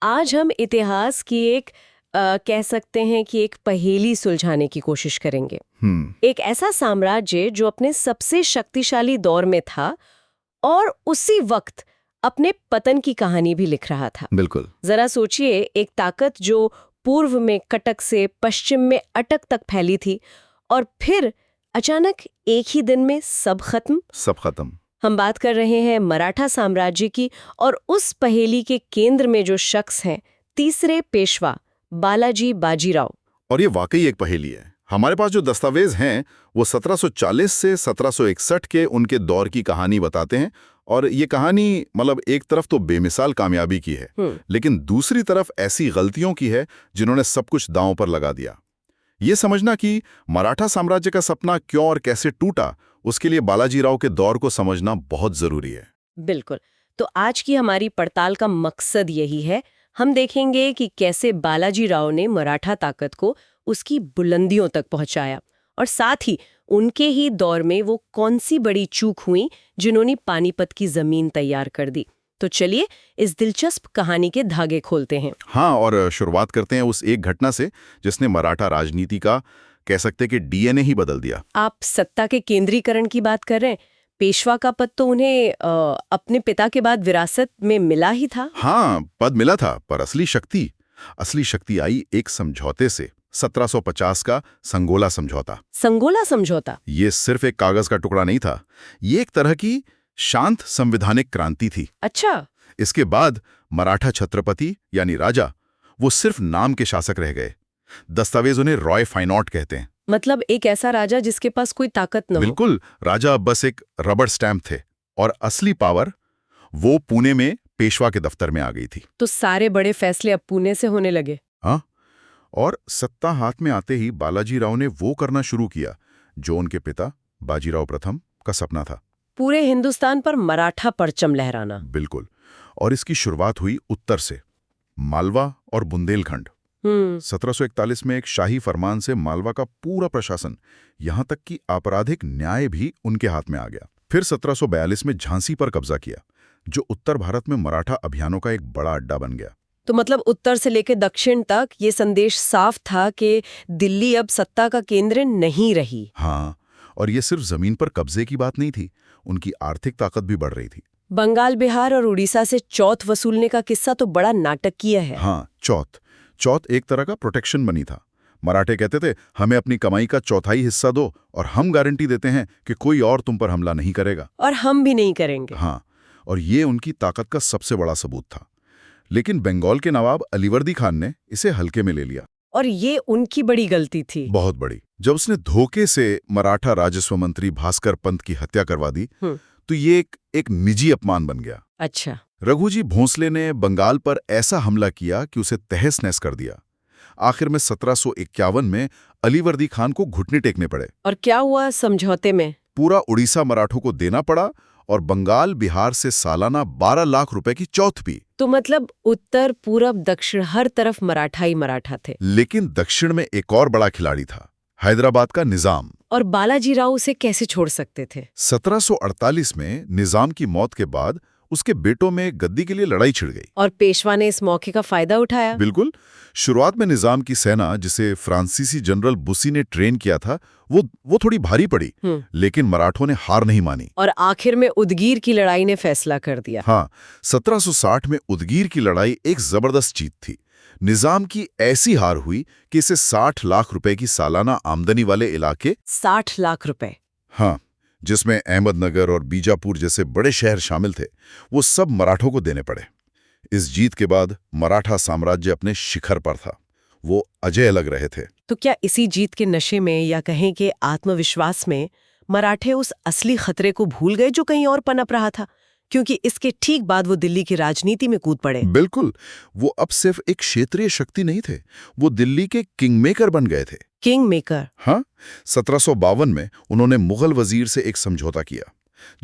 आज हम इतिहास की एक कह सकते हैं कि एक पहेली सुलझाने की कोशिश करेंगे। एक ऐसा साम्राज्य जो अपने सबसे शक्तिशाली दौर में था और उसी वक्त अपने पतन की कहानी भी लिख रहा था। बिल्कुल। जरा सोचिए, एक ताकत जो पूर्व में कटक से पश्चिम में अटक तक फैली थी और फिर अचानक एक ही दिन में सब खत्म। सब खत्म। हम बात कर रहे हैं मराठा साम्राज्य की, और उस पहेली के केंद्र में जो शख्स हैं, तीसरे पेशवा बालाजी बाजीराव। और ये वाकई एक पहेली है। हमारे पास जो दस्तावेज हैं वो 1740 से 1761 के उनके दौर की कहानी बताते हैं। और ये कहानी मतलब एक तरफ तो बेमिसाल कामयाबी की है, लेकिन दूसरी तरफ ऐसी गलतियों की है जिन्होंने सब कुछ दांव पर लगा दिया। ये समझना कि मराठा साम्राज्य का सपना क्यों और कैसे टूटा, उसके लिए बालाजीराव के दौर को समझना बहुत जरूरी है। बिल्कुल। तो आज की हमारी पड़ताल का मकसद यही है। हम देखेंगे कि कैसे बालाजीराव ने मराठा ताकत को उसकी बुलंदियों तक पहुंचाया, और साथ ही उनके ही दौर में वो कौन सी बड़ी चूक हुई जिन्होंने पानीपत की जमीन तैयार कर दी। तो चलिए इस दिलचस्प कहानी के धागे खोलते हैं। हाँ, और शुरुआत करते हैं उस एक घटना से जिसने मराठा राजनीति का कह सकते कि डीएनए ही बदल दिया। आप सत्ता के केंद्रीकरण की बात कर रहे हैं। पेशवा का पद तो उन्हें अपने पिता के बाद विरासत में मिला ही था। हाँ, पद मिला था, पर असली शक्ति आई एक समझौते से। 1750 का संगोला समझौता। संगोला समझौता? ये सिर्फ एक कागज का टुकड़ा नहीं था, ये एक तरह की शांत संवैधानिक क्रांति थी। अच्छा। इसके बाद मराठा छत्रपति यानी राजा वो सिर्फ नाम के शासक रह गए। दस्तावेज उन्हें रॉय फाइनॉट कहते हैं। मतलब एक ऐसा राजा जिसके पास कोई ताकत न हो। बिल्कुल, राजा अब बस एक रबर स्टैंप थे, और असली पावर वो पुणे में पेशवा के दफ्तर में आ गई थी। तो सारे बड़े फैसले अब पुणे से होने लगे। हाँ, और सत्ता हाथ में आते ही बालाजीराव ने वो करना शुरू किया जो उनके पिता बाजीराव प्रथम का सपना था। पूरे हिंदुस्तान पर मराठा परचम लहराना। बिल्कुल। और इसकी शुरुआत हुई उत्तर से, मालवा और बुंदेलखंड। 1741 में एक शाही फरमान से मालवा का पूरा प्रशासन, यहां तक कि आपराधिक न्याय भी उनके हाथ में आ गया। फिर 1742 में झांसी पर कब्जा किया, जो उत्तर भारत में मराठा अभियानों का एक बड़ा अड्डा बन गया। तो मतलब उत्तर से लेकर दक्षिण तक ये संदेश साफ था कि दिल्ली अब सत्ता का केंद्र नहीं रही। हाँ, और ये सिर्फ जमीन पर कब्जे की बात नहीं थी, उनकी आर्थिक ताकत भी बढ़ रही थी। बंगाल, बिहार और उड़ीसा से चौथ वसूलने का किस्सा तो बड़ा नाटकीय है। हाँ, चौथ एक तरह का प्रोटेक्शन बनी था। मराठे कहते थे, हमें अपनी कमाई का चौथाई हिस्सा दो और हम गारंटी देते हैं कि कोई और तुम पर हमला नहीं करेगा। और हम भी नहीं करेंगे। हाँ, और ये उनकी ताकत का सबसे बड़ा सबूत था। लेकिन बंगाल के नवाब अलीवर्दी खान ने इसे हल्के में ले लिया। और ये उनकी बड़ी गलती थी। बहुत बड़ी। जब उसने धोखे से मराठा राजस्व मंत्री भास्कर पंत की हत्या करवा दी, तो ये एक निजी अपमान बन गया। अच्छा। रघुजी भोंसले ने बंगाल पर ऐसा हमला किया कि उसे तहस नहस कर दिया। आखिर में 1751 में अलीवर्दी खान को घुटने टेकने पड़े। और क्या हुआ समझौते में? पूरा उड़ीसा मराठों को देना पड़ा, और बंगाल बिहार से सालाना 12 लाख रुपए की चौथ भी। तो मतलब उत्तर, पूरब, दक्षिण हर तरफ मराठा ही मराठा थे। लेकिन दक्षिण में एक और बड़ा खिलाड़ी था, हैदराबाद का निजाम। और बालाजीराव उसे कैसे छोड़ सकते थे? 1748 में निजाम की मौत के बाद उसके बेटों में गद्दी के लिए लड़ाई छिड़ गई। और पेशवा ने इस मौके का फायदा उठाया। बिल्कुल। शुरुआत में निजाम की सेना, जिसे फ्रांसीसी जनरल बुसी ने ट्रेन किया था, वो थोड़ी भारी पड़ी, लेकिन मराठों ने हार नहीं मानी। और आखिर में उदगीर की लड़ाई ने फैसला कर दिया। हाँ, 1760 में उदगीर की लड़ाई एक जबरदस्त जीत थी। निजाम की ऐसी हार हुई कि इसे 60 लाख रुपए की सालाना आमदनी वाले इलाके। 60 लाख रुपए? हाँ, जिसमें अहमदनगर और बीजापुर जैसे बड़े शहर शामिल थे, वो सब मराठों को देने पड़े। इस जीत के बाद मराठा साम्राज्य अपने शिखर पर था, वो अजेय लग रहे थे। तो क्या इसी जीत के नशे में, या कहें कि आत्मविश्वास में, मराठे उस असली खतरे को भूल गए जो कहीं और पनप रहा था? क्योंकि इसके ठीक बाद वो दिल्ली की राजनीति में कूद पड़े। बिल्कुल। वो अब सिर्फ एक क्षेत्रीय शक्ति नहीं थे, वो दिल्ली के किंगमेकर बन गए थे। किंगमेकर? हाँ, 1752 में उन्होंने मुगल वजीर से एक समझौता किया,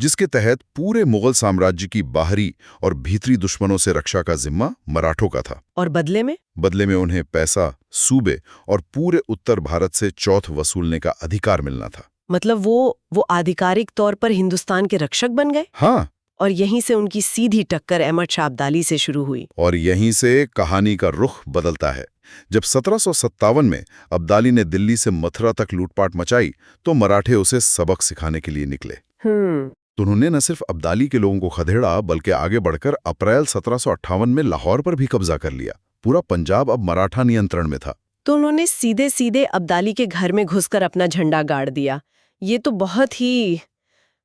जिसके तहत पूरे मुगल साम्राज्य की बाहरी और भीतरी दुश्मनों से रक्षा का जिम्मा मराठों का था। और बदले में उन्हें पैसा, सूबे और पूरे उत्तर भारत से चौथ वसूलने का अधिकार मिलना था। मतलब वो आधिकारिक तौर पर हिंदुस्तान के रक्षक बन गए? हाँ, और यहीं से उनकी सीधी टक्कर अहमद शाह अब्दाली से शुरू हुई। और यहीं से कहानी का रुख बदलता है। जब 1757 में अब्दाली ने दिल्ली से मथुरा तक लूटपाट मचाई तो मराठे उसे सबक सिखाने के लिए निकले। तो उन्होंने न सिर्फ अब्दाली के लोगों को खदेड़ा बल्कि आगे बढ़कर अप्रैल 1758 में लाहौर पर भी कब्जा कर लिया। पूरा पंजाब अब मराठा नियंत्रण में था। तो उन्होंने सीधे सीधे अब्दाली के घर में घुसकर अपना झंडा गाड़ दिया। ये तो बहुत ही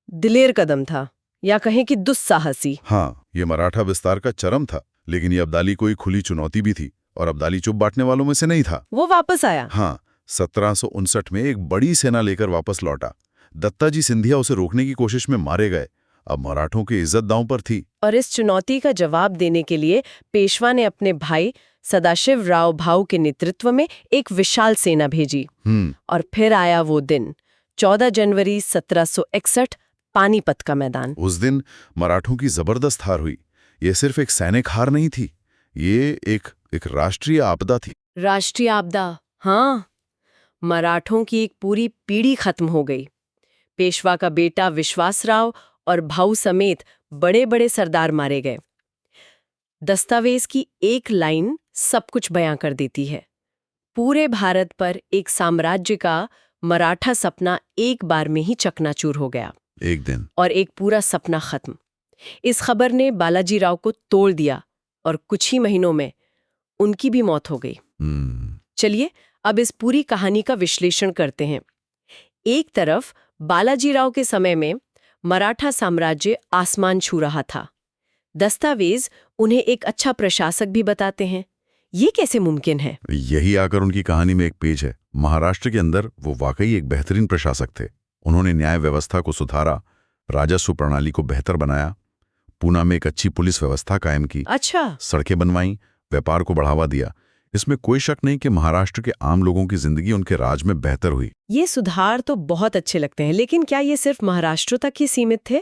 दिलेर कदम था, या कहें कि दुस्साहसी। हाँ, ये मराठा विस्तार का चरम था, लेकिन ये अब्दाली को एक खुली चुनौती भी थी और अब्दाली चुप बांटने वालों में से नहीं था। वो वापस आया। हाँ, 1759 में एक बड़ी सेना लेकर वापस लौटा। दत्ताजी सिंधिया उसे रोकने की कोशिश में मारे गए। अब मराठों की इज्जत दांव पर थी। और इस चुनौती का जवाब देने के लिए पेशवा ने अपने भाई सदाशिव राव भाऊ के नेतृत्व में एक विशाल सेना भेजी। और फिर आया वो दिन, 14 जनवरी 1761, पानीपत का मैदान। उस दिन मराठों की जबरदस्त हार हुई। ये सिर्फ एक सैनिक हार नहीं थी, ये एक राष्ट्रीय आपदा थी। राष्ट्रीय आपदा, हाँ। मराठों की एक पूरी पीढ़ी खत्म हो गई। पेशवा का बेटा विश्वासराव और भाऊ समेत बड़े बड़े सरदार मारे गए। दस्तावेज की एक लाइन सब कुछ बयां कर देती है। पूरे भारत पर एक साम्राज्य का मराठा सपना एक बार में ही चकनाचूर हो गया। एक दिन। और एक पूरा सपना खत्म। इस खबर ने बालाजी राव को तोड़ दिया और कुछ ही महीनों में उनकी भी मौत हो गई। चलिए अब इस पूरी कहानी का विश्लेषण करते हैं। एक तरफ बालाजी राव के समय में मराठा साम्राज्य आसमान छू रहा था। दस्तावेज उन्हें एक अच्छा प्रशासक भी बताते हैं। ये कैसे मुमकिन है? यही आकर उनकी कहानी में एक पेज है। महाराष्ट्र के अंदर वो वाकई एक बेहतरीन प्रशासक थे। उन्होंने न्याय व्यवस्था को सुधारा, राजस्व प्रणाली को बेहतर बनाया, पूना में एक अच्छी पुलिस व्यवस्था कायम की। अच्छा। सड़कें बनवाई, व्यापार को बढ़ावा दिया। इसमें कोई शक नहीं कि महाराष्ट्र के आम लोगों की जिंदगी उनके राज में बेहतर हुई। ये सुधार तो बहुत अच्छे लगते हैं, लेकिन क्या ये सिर्फ महाराष्ट्र तक ही सीमित थे?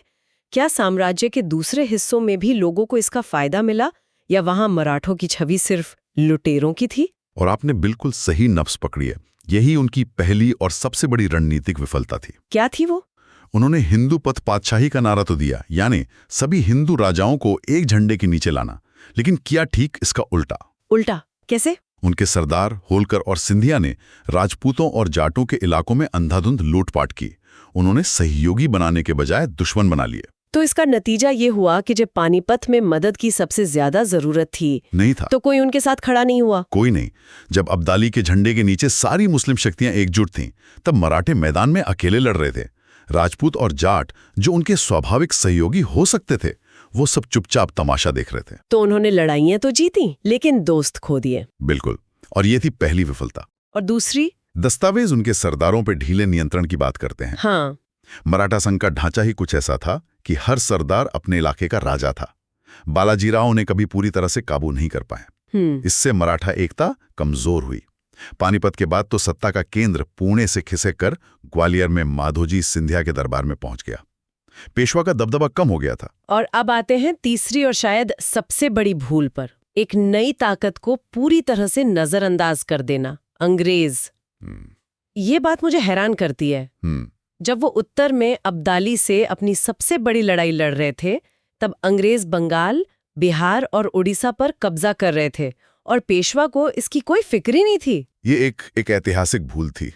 क्या साम्राज्य के दूसरे हिस्सों में भी लोगों को इसका फायदा मिला, या वहां मराठों की छवि सिर्फ लुटेरों की थी? और आपने बिल्कुल सही नफ्स पकड़ी है। यही उनकी पहली और सबसे बड़ी रणनीतिक विफलता थी। क्या थी वो? उन्होंने हिंदू पथ पातशाही का नारा तो दिया, यानी सभी हिंदू राजाओं को एक झंडे के नीचे लाना, लेकिन किया ठीक इसका उल्टा। उल्टा कैसे? उनके सरदार होलकर और सिंधिया ने राजपूतों और जाटों के इलाकों में अंधाधुंध लूटपाट की। उन्होंने सहयोगी बनाने के बजाय दुश्मन बना लिए। तो इसका नतीजा ये हुआ कि जब पानीपत में मदद की सबसे ज्यादा जरूरत थी नहीं था, तो कोई उनके साथ खड़ा नहीं हुआ। कोई नहीं। जब अब्दाली के झंडे के नीचे सारी मुस्लिम शक्तियां एकजुट थीं, तब मराठे मैदान में अकेले लड़ रहे थे। राजपूत और जाट, जो उनके स्वाभाविक सहयोगी हो सकते थे, वो सब चुपचाप तमाशा देख रहे थे। तो उन्होंने लड़ाइयां तो जीती, लेकिन दोस्त खो दिए। बिल्कुल। और ये थी पहली विफलता। और दूसरी? दस्तावेज उनके सरदारों पर ढीले नियंत्रण की बात करते हैं। हाँ। मराठा संघ का ढांचा ही कुछ ऐसा था कि हर सरदार अपने इलाके का राजा था। बालाजी राव ने कभी पूरी तरह से काबू नहीं कर पाए। इससे मराठा एकता कमजोर हुई। पानीपत के बाद तो सत्ता का केंद्र पुणे से खिसक कर ग्वालियर में माधोजी सिंधिया के दरबार में पहुंच गया। पेशवा का दबदबा कम हो गया था। और अब आते हैं तीसरी और शायद सबसे बड़ी भूल पर। एक नई ताकत को पूरी तरह से नजरअंदाज कर देना, अंग्रेज। ये बात मुझे हैरान करती है। जब वो उत्तर में अब्दाली से अपनी सबसे बड़ी लड़ाई लड़ रहे थे, तब अंग्रेज बंगाल, बिहार और उड़ीसा पर कब्जा कर रहे थे, और पेशवा को इसकी कोई फिक्र ही नहीं थी। ये एक ऐतिहासिक भूल थी।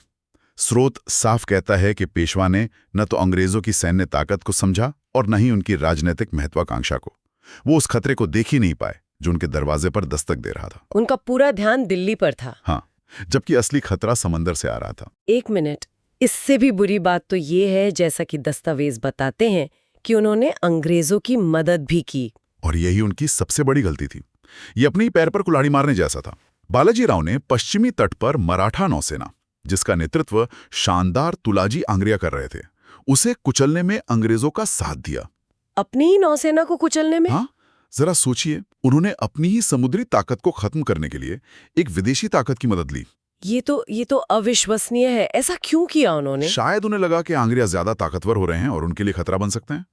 स्रोत साफ कहता है कि पेशवा ने न तो अंग्रेजों की सैन्य ताकत को समझा और न ही उनकी राजनीतिक महत्वाकांक्षा को। वो उस खतरे को देख ही नहीं पाए जो उनके दरवाजे पर दस्तक दे रहा था। उनका पूरा ध्यान दिल्ली पर था। हाँ, जबकि असली खतरा समंदर से आ रहा था। एक मिनट, इससे भी बुरी बात तो ये है, जैसा कि दस्तावेज बताते हैं, कि उन्होंने अंग्रेजों की मदद भी की। और यही उनकी सबसे बड़ी गलती थी। ये अपने ही पैर पर कुल्हाड़ी मारने जैसा था। बालाजी राव ने पश्चिमी तट पर मराठा नौसेना, जिसका नेतृत्व शानदार तुलाजी आंग्रिया कर रहे थे, उसे कुचलने में अंग्रेजों का साथ दिया। अपनी ही नौसेना को कुचलने में? हाँ, जरा सोचिए, उन्होंने अपनी ही समुद्री ताकत को खत्म करने के लिए एक विदेशी ताकत की मदद ली। ये तो अविश्वसनीय है। ऐसा क्यों किया उन्होंने? शायद उन्हें लगा कि आंग्रिया ज्यादा ताकतवर हो रहे हैं और उनके लिए खतरा बन सकते हैं।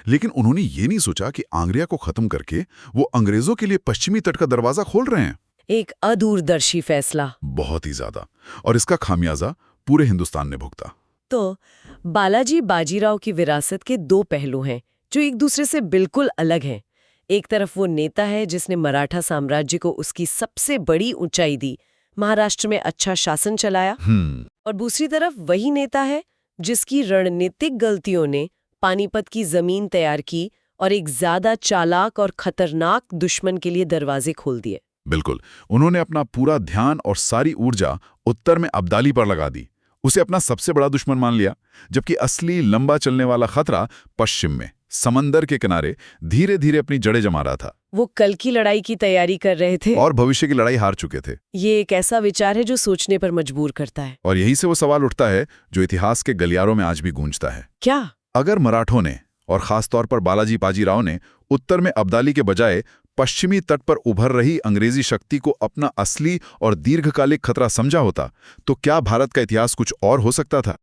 लेकिन उन्होंने ये नहीं सोचा कि आंग्रिया को खत्म करके वो अंग्रेजों के लिए पश्चिमी तट का दरवाजा खोल रहे हैं। एक अदूरदर्शी फैसला। बहुत ही ज्यादा। और इसका खामियाजा पूरे हिंदुस्तान ने भुगता। तो बालाजी बाजीराव की विरासत के दो पहलू हैं, जो एक दूसरे से बिल्कुल अलग हैं। एक तरफ वो नेता है जिसने मराठा साम्राज्य को उसकी सबसे बड़ी ऊंचाई दी, महाराष्ट्र में अच्छा शासन चलाया, और दूसरी तरफ वही नेता है जिसकी रणनीतिक गलतियों ने पानीपत की जमीन तैयार की और एक ज्यादा चालाक और खतरनाक दुश्मन के लिए दरवाजे खोल दिए। बिल्कुल, उन्होंने अपना पूरा ध्यान और सारी ऊर्जा उत्तर में अब्दाली पर लगा दी, उसे अपना सबसे बड़ा दुश्मन मान लिया, जबकि असली लंबा चलने वाला खतरा पश्चिम में समंदर के किनारे धीरे धीरे अपनी जड़ें जमा रहा था। वो कल की लड़ाई की तैयारी कर रहे थे और भविष्य की लड़ाई हार चुके थे। ये एक ऐसा विचार है जो सोचने पर मजबूर करता है। और यही से वो सवाल उठता है जो इतिहास के गलियारों में आज भी गूंजता है। क्या अगर मराठों ने, और खासतौर पर बालाजी बाजीराव ने, उत्तर में अब्दाली के बजाय पश्चिमी तट पर उभर रही अंग्रेजी शक्ति को अपना असली और दीर्घकालिक खतरा समझा होता, तो क्या भारत का इतिहास कुछ और हो सकता था?